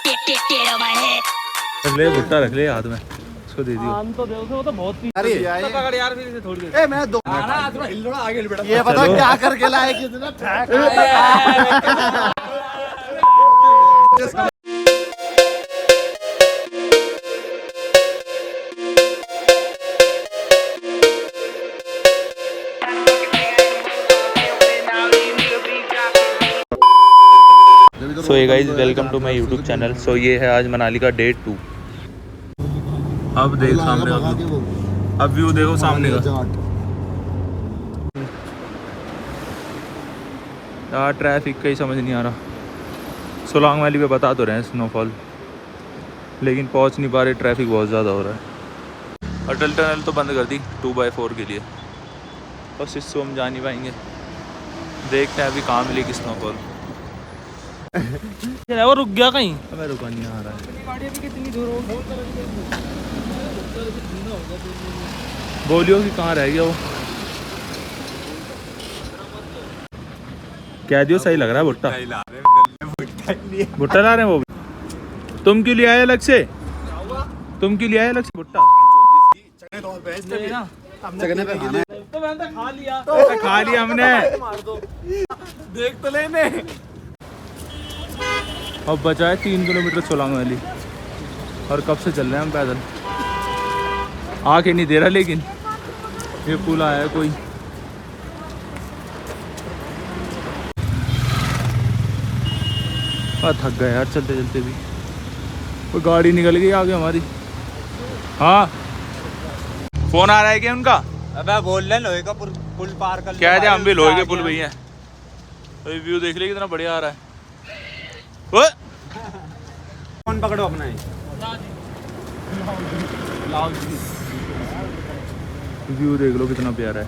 रख ले भुट्टा, रख ले हाथ में, उसको दे दियो। हम तो देखो वो तो बहुत अरे तो पकड़ यार फिर से थोड़ी ए मैं दो थोड़ा हिल थोड़ा आगे बेटा। ये पता क्या करके लाए कितना फेंक सो ये guys welcome to my YouTube channel. So ये है आज मनाली का डे 2। अब देख सामने का व्यू, अब व्यू देखो सामने का यार, ट्रैफिक का ही समझ नहीं आ रहा। सोलांग वैली पे बता तो रहे हैं स्नोफॉल, लेकिन पहुंच नहीं पा रहे, ट्रैफिक बहुत ज़्यादा हो रहा है। अटल टनल तो बंद कर दी 2x4 के लिए, बस इससे हम जा नहीं पाएंगे। देखते हैं अभी कहाँ मिलेगी स्नोफॉल। वो रुक गया कहीं। मैं रुका नहीं आ रहा है। गाड़ी अभी कितनी दूर होगी? बोलियो कि कहाँ रह गया वो। क्या दियो, सही लग रहा है भुट्टा। भुट्टा ला रहे हैं वो भी। तुम क्यों ले आए अलग से? तुम क्यों ले आए अलग से भुट्टा? चगने पे खाना है तो मैंने खा लिया। खा लिया हमने। मार दो। देख तो लेने। अब बचा है 3 किलोमीटर सोलांग वैली, और कब से चल रहे हैं हम पैदल। आके नहीं दे रहा, लेकिन ये पुल आया है कोई। थक गए यार चलते चलते भी। वो गाड़ी निकल गई आगे हमारी। हाँ फोन आ रहा है क्या उनका? अबे बोल ले लोहे का पुल पार कर। क्या है, हम भी लोहे के पुल पे ही हैं। तो व्यू देख ले कितना बढ़िया आ रहा है। ओए फोन पकड़ो अपना ही। व्यू देख लो कितना प्यारा है।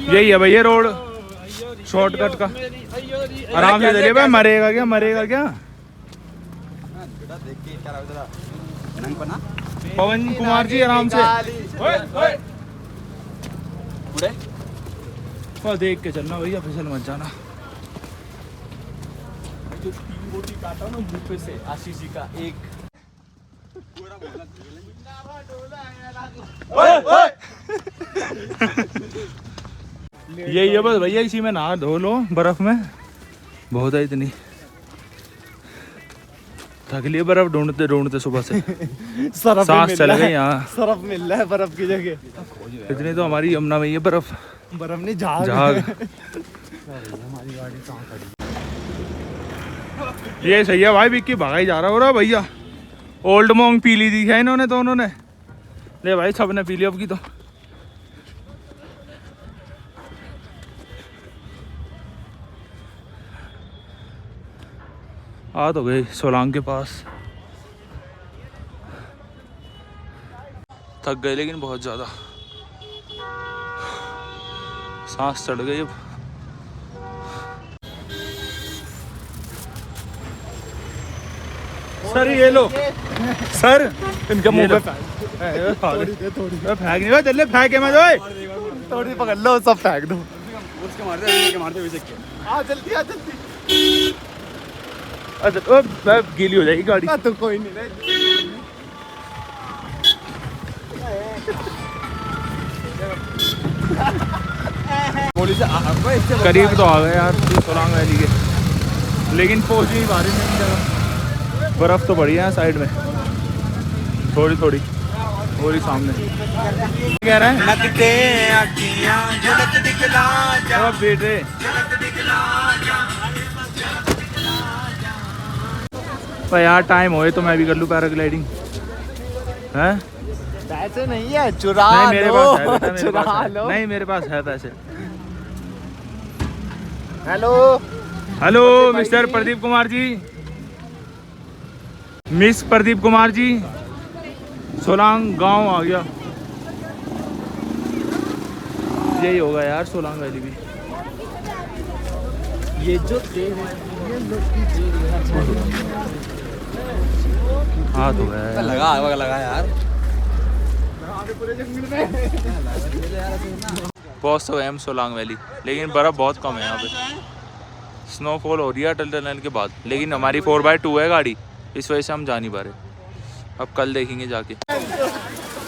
यही है भैया रोड, शॉर्टकट का। आराम से चलिए भाई, मरेगा क्या, मरेगा क्या। पवन कुमार जी आराम से। और देख के चलना भैया, फिसल मत जाना। जो 3 रोटी काटा ना मुंह पे से आशीष जी का एक। यही है बस भैया, इसी में नहा धो लो बर्फ में। बहुत है इतनी, थक लिए बर्फ ढूंढते ढूंढते सुबह से। सांस चल गई यहाँ। सरफ मिल रहा है बर्फ की जगह। इतनी तो हमारी यमुना में ही है बर्फ। बर्फ नहीं झाग। हमारी गाड़ी कहाँ खड़ी? ये सही है भाई, बिक्की भागा जा रहा हो रहा भैया। ओल्ड मोंग पी ली थी है इन्होंने तो, उन्होंने ले भाई, सबने पी ली अब की तो। आ तो गए सोलांग के पास। थक गए लेकिन बहुत ज़्यादा, सांस चढ़ गई अब। सर ये लो सर, इनके मुंह पे फेंक नहीं, चल फेंके मत ओए। थोड़ी पकड़ लो, सब फेंक दो। उसके मारते हुए आ जल्दी, आ जल्दी। अच्छा गीली हो जाएगी गाड़ी। तो कोई नहीं। करीब तो आ गए यार सोलांग वैली के, लेकिन पहुंच नहीं पा रही नई जगह। बर्फ तो बढ़िया है साइड में, थोड़ी थोड़ी और ही सामने। कह रहे हैं बेटे, पर यार टाइम होए तो मैं भी कर लूँ पैराग्लाइडिंग। हैं पैसे नहीं है, चुरा नहीं मेरे लो, पास है बेटा, मेरे चुरा पास है। लो। नहीं मेरे पास है पैसे। Hello hello mister Pradeep Kumar ji, miss Pradeep Kumar ji, Solang गांव आ गया। यही होगा यार सोलांग वैली भी। ये जो हाँ तो है, लगा यार। पूरे जंगल में पहुँच तो गए हम सोलांग वैली, लेकिन बर्फ़ बहुत कम है यहाँ पे। स्नोफॉल हो रही है अटल टनल के बाद, लेकिन हमारी 4x2 है गाड़ी, इस वजह से हम जा नहीं पा रहे। अब कल देखेंगे जाके।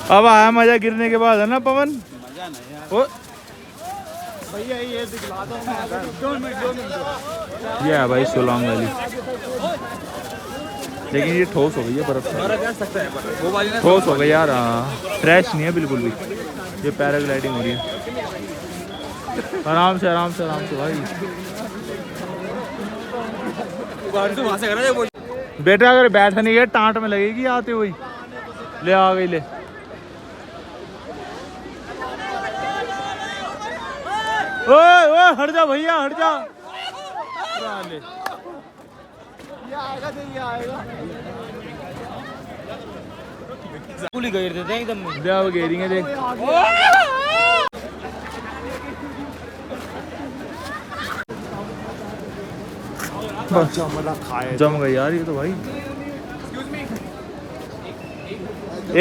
अब आया मज़ा गिरने के बाद, है ना पवन? मजा नहीं यार। वो भैया ये दिखला दो। ये है भाई सोलांग वैली, लेकिन ये ठोस हो गई है बर्फ़ से। वो वाली ना ठोस हो गई यार, हाँ फ्रेश नहीं है बिल्कुल भी। ये पैराग्लाइडिंग हो रही है, आराम से आराम से आराम से भाई। गाड़ी तो वहाँ से करा वो। बेटा अगर बैठा नहीं है टाँट में लगेगी आते हुई। ले आ गई ले। ओए ओए हट जा भैया हट जा। ले। ये आएगा तो ये आएगा। पुली गए थे एकदम। दे अब घेरेंगे देख। बस जम गई यार ये तो भाई।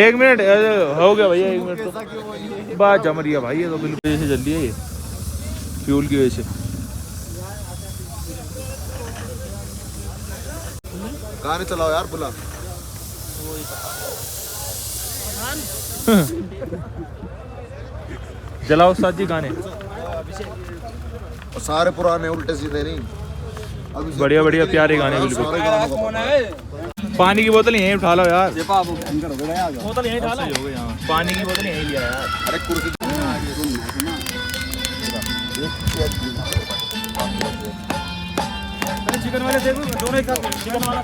1 मिनट हो गया भैया, 1 मिनट तो बात जम रही है भाई। ये तो बिल्कुल वजह से जल रही है, ये फ्यूल की वजह से। गाने चलाओ यार बुला। जलाओ उस्ताद जी गाने। सारे पुराने उल्टे सीधे नहीं, अभी बढ़िया बढ़िया प्यारे गाने बिल्कुल। पानी की बोतल यहीं उठा लो यार। बोतल यहीं डाला। पानी की बोतल यहीं लिया यार। अरे कुर्सी चिकन वाले देखो दोनों एक साथ चिकन वाला।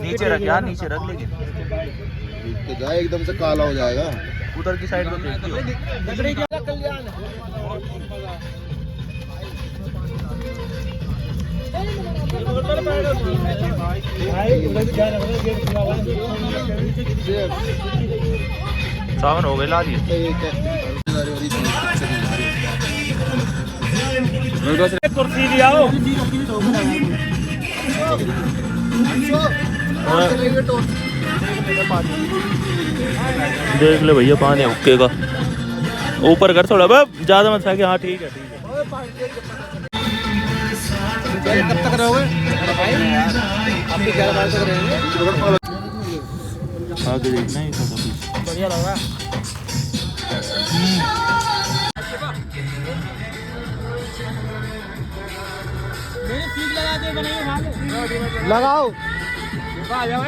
नीचे रख यार, नीचे रख। लेकिन तो जाए एकदम से काला हो जाएगा। उधर की साइड में देखती हो। सावन हो गए ला लिए। कुर्सी ले आओ। देख ले भैया पानी हुक्के का ऊपर कर थोड़ा, बस ज्यादा मत फेंके। हाँ ठीक है ठीक है। कब तक रहोगे? आप 11 बजे तक रहेंगे। आगे देखना ही था बढ़िया लग रहा। लगाओ। आ जाओ।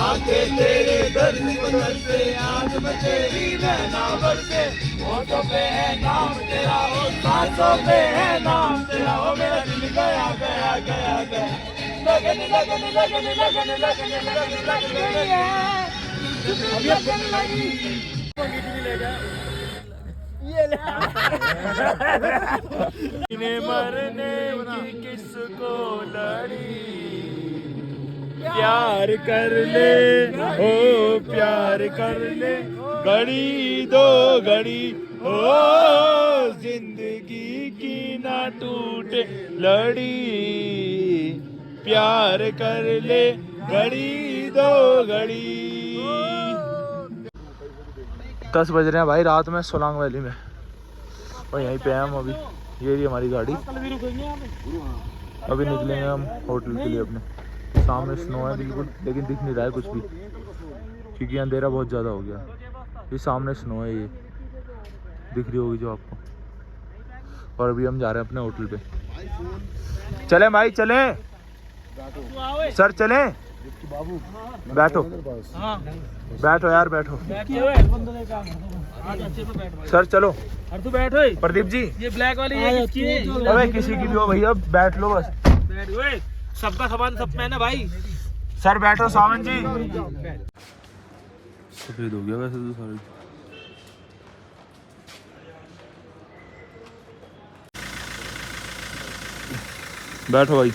आके तेरे दर्द बदल से आज मैं तेरी नैना बरसे, होठों पे है नाम तेरा, सांसों पे है नाम तेरा, ओ मेरा दिल गया गया गया गया, लगन लगन लगन लगन लगन लगन लग गई है, लगन लगी। ये मरने की किसको लड़ी, प्यार कर ले ओ प्यार कर ले, घड़ी दो घड़ी ओ जिंदगी की ना टूटे लड़ी, प्यार कर ले घड़ी दो घड़ी। 10 बज रहे हैं भाई रात में सोलांग वैली में, और यहीं पे हैं हम अभी। ये रही हमारी गाड़ी। अभी निकलेंगे हम होटल के लिए अपने। सामने स्नो है बिल्कुल, लेकिन दिख नहीं रहा है कुछ भी क्योंकि अंधेरा बहुत ज़्यादा हो गया। ये सामने स्नो है, ये दिख रही होगी जो आपको। और अभी हम जा रहे हैं अपने होटल पे। चले भाई चले सर, चले बैठो बैठो यार बैठो सर, चलो तू बैठो। प्रदीप जी ये ब्लैक वाली ये किसकी है? अबे किसी की भी हो भैया, बैठ लो बस। बैठ ओए सबका सामान सब में है ना भाई। सर बैठो सावन जी। सफेद हो गया वैसे तो सारी। बैठो भाई।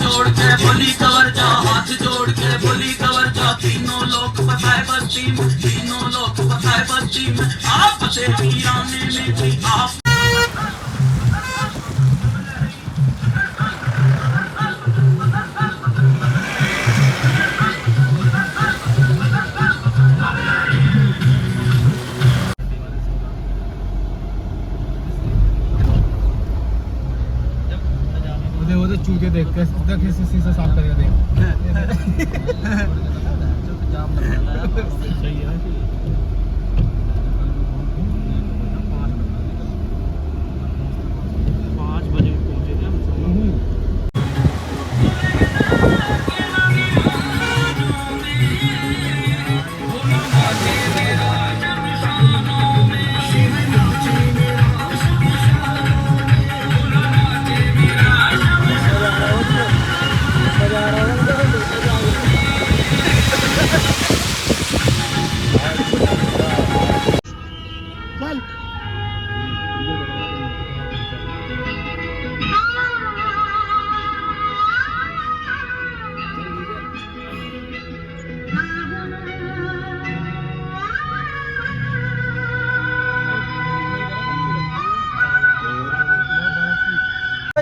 जोड़ के बोली कवर जा, हाथ जोड़ के बोली कवर जा, तीनों लोग फसाए बस्ती में, तीनों लोग फसाए बस्ती में, आप से वीराने में भी आप। वो तो चूते देख के शीशा साफ करके देख।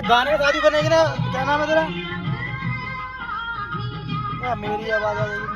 गाने में शादी बनेगी ना, क्या नाम है तेरा? मेरी आवाज आ जाएगी।